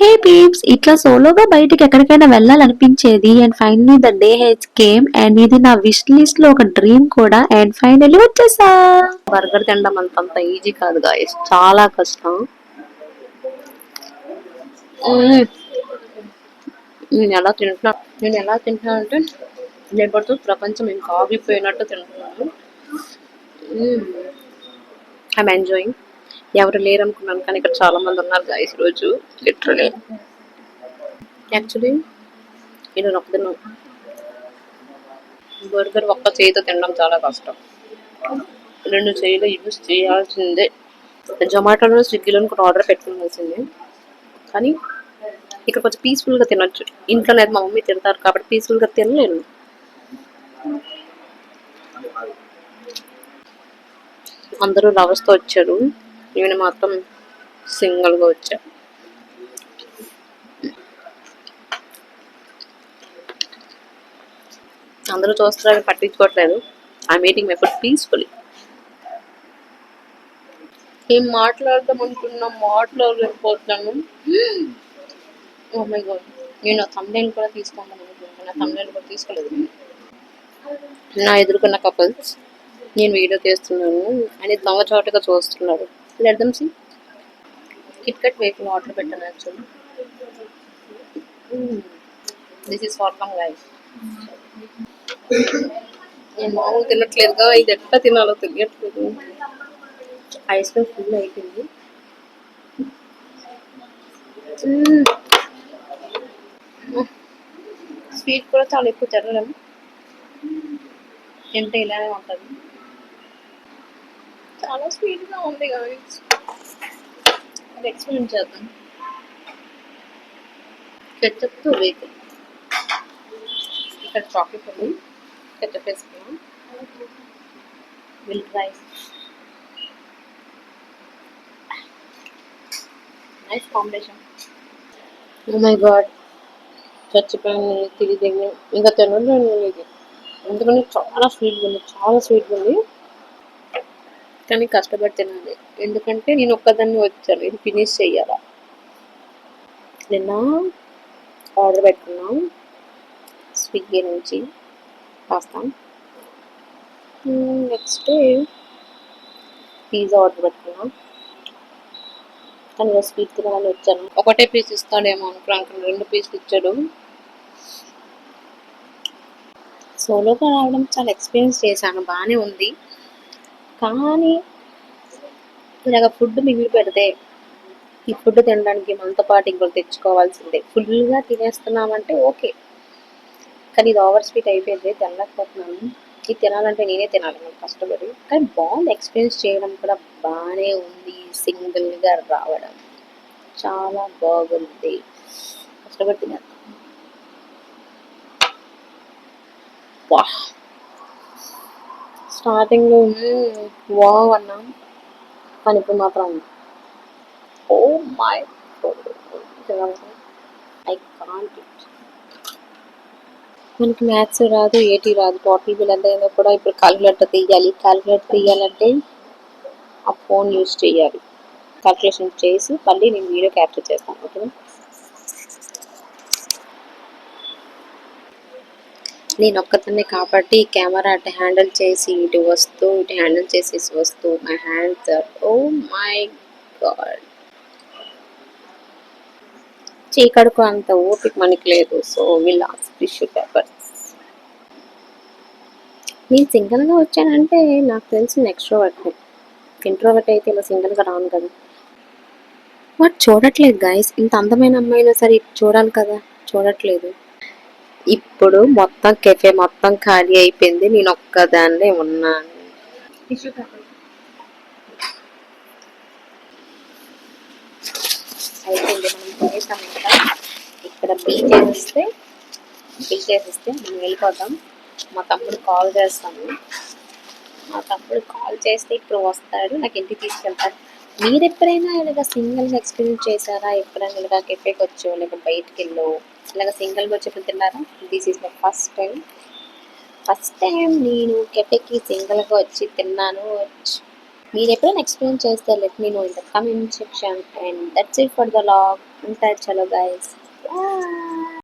హే peeps, ఇట్లా సోలోగా బయటికి ఎక్కడికైనా వెళ్ళాలనిపించేది. And finally the day has came. And ఇది నా విష్ లిస్ట్ లో ఒక డ్రీమ్ కూడా. అండ్ ఫైనలీ వచ్చేసా. బర్గర్ తినడం అంత ఈజీ కాదు గాయస్, చాలా కష్టం. మ్మ్. నేను ఎలా తింటున్నా అంటే లేకపోతే ప్రపంచం ఇంకా ఆగిపోయినట్టు తింటున్నాను. I'm enjoying. ఎవరు లేరు అనుకున్నాను, కానీ ఇక్కడ చాలా మంది ఉన్నారు గాయస్ రోజు. లిటరలీ యాక్చువల్లీ నేను ఒక్కదిన బర్గర్ ఒక్క చేయితో తినడం చాలా కష్టం. రెండు చేయిలో యూజ్ చేయాల్సిందే. జొమాటోలో స్విగ్గీలో కూడా ఆర్డర్ పెట్టుకోవాల్సిందే. కానీ ఇక్కడ కొంచెం పీస్ఫుల్గా తినొచ్చు. ఇంట్లో లేదు, మా మమ్మీ తిడతారు కాబట్టి పీస్ఫుల్గా తినలేను. అందరూ లవర్స్తో వచ్చారు, నేను మాత్రం సింగిల్గా వచ్చా. అందరూ చూస్తారు, పట్టించుకోవట్లేదు. I meeting my food peacefully. ఏం మాట్లాడదాం అనుకున్నా మాట్లాడలేకపోతున్నాను. ఓ మై గాడ్, నేను ఆ thumbnail కూడా తీసుకుందాం అనుకుంటున్నా. thumbnail కూడా తీసుకోలేదు. నా ఎదుర్కొన్న కపుల్స్, నేను వీడియో చేస్తున్నాను అని దొంగచాటుగా చూస్తున్నారు. Let them see. KitKat wafer order పెట్టాను actually. This is far from guys. నేను మామూలు తినట్లేదుగా, ఇది ఎట్లా తినాలో తెలియట్లేదు. ఐస్ క్రీమ్ ఫుల్ అయిపోయింది. స్వీట్ కూడా చాలా ఎక్కువ తినలేము, తింటే ఇలానే ఉంటుంది. చాలా స్వీట్గా ఉంది గాయస్. అది ఎక్స్పెరిమెంట్ చేద్దాం. కెచప్తో వేక్. ఇక్కడ చాక్లెట్ ఉంది, కెచప్ వేసుకున్నాం. Will try. Nice combination. Oh my god, చచ్చిపోయాను. తిరిగి ఇంకా తినలేను ఇది, ఎందుకంటే చాలా స్వీట్గా ఉంది, చాలా స్వీట్గా ఉంది. కానీ కష్టపడి తినాలి, ఎందుకంటే నేను ఒక్కదాన్ని వచ్చాను, ఇది ఫినిష్ చెయ్యాలా. నిన్న ఆర్డర్ పెట్టుకున్నాం స్విగ్గీ నుంచి పాస్తా. నెక్స్ట్ పిజ్జా ఆర్డర్ పెట్టుకున్నాం. కానీ స్వీట్ తినాలని వచ్చాను. ఒకటే పీస్ ఇస్తాడేమో అనుకున్నాను, 2 పీసులు ఇచ్చాడు. సోలోగా రావడం చాలా ఎక్స్పీరియన్స్ చేశాను, బాగానే ఉంది. కానీ ఇలాగ ఫుడ్ మిగిలి పెడితే ఈ ఫుడ్ తినడానికి మనతో పాటు ఇంకోటి తెచ్చుకోవాల్సిందే. ఫుల్గా తినేస్తున్నామంటే ఓకే, కానీ ఇది ఓవర్ స్వీట్ అయిపోయింది, తినలేకపోతున్నాను. ఇది తినాలంటే నేనే తినాలి మనం కష్టపడి. కానీ బాగుంది, ఎక్స్పీరియన్స్ చేయడం కూడా బాగానే ఉంది. సింగిల్గా రావడం చాలా బాగుంది, కష్టపడి తినేస్తాం. స్టార్టింగ్లో వావ్ అన్నాం, కానీ ఇప్పుడు మాత్రం oh my I can't it. మనకి మ్యాథ్స్ రాదు, ఏటీ రాదు. టోటల్ బిల్ ఎంత అయిందో కూడా ఇప్పుడు క్యాలిక్యులేటర్ తీయాలి. క్యాలిక్యులేటర్ తీయాలంటే ఆ ఫోన్ యూజ్ చేయాలి. క్యాలిక్యులేషన్ చేసి మళ్ళీ నేను వీడియో క్యాప్చర్ చేస్తాను. ఓకేనా, నేను ఒక్కదాన్నే కాబట్టి కెమెరా అటు హ్యాండిల్ చేసి ఇటు వస్తూ, ఇటు హ్యాండిల్ చేసేసి వస్తూ, my hands are oh my god. చీకడుకు అంత ఓపిక మనకి లేదు. So will ask tissue papers. నేను సింగిల్గా వచ్చానంటే నాకు తెలిసిన ఎక్స్ట్రోవర్ట్. ఇంట్రోవర్ట్ అయితే ఇలా సింగిల్గా రాను కదా. వాడు చూడట్లేదు గైస్, ఇంత అందమైన అమ్మాయినా సరే చూడాలి కదా, చూడట్లేదు. ఇప్పుడు మొత్తం కెఫే మొత్తం ఖాళీ అయిపోయింది, నేను ఒక్కదాన్నే ఉన్నాను. అయిపోయింది, మనం తినేసాం. ఇంకా ఇక్కడ బీ చేసేస్తే మనం వెళ్ళిపోతాం. మా తమ్ముడు కాల్ చేస్తాను. మా తమ్ముడు కాల్ చేస్తే ఇప్పుడు వస్తాడు, నాకు ఇంటికి తీసుకెళ్తాడు. మీరు ఎప్పుడైనా ఇలాగ సింగిల్గా ఎక్స్పీరియన్స్ చేశారా? ఎప్పుడైనా ఇలాగ కెఫేకి వచ్చో లేక బయటికి వెళ్ళో ఇలాగ సింగిల్గా వచ్చి ఎప్పుడు తిన్నారా? This is my first time నేను కెఫేకి సింగిల్గా వచ్చి తిన్నాను. మీరు ఎప్పుడైనా ఎక్స్పీరియన్స్ చేస్తే let me know in the comment section. And that's it for the vlog. ఉంటాయి చలో గైస్.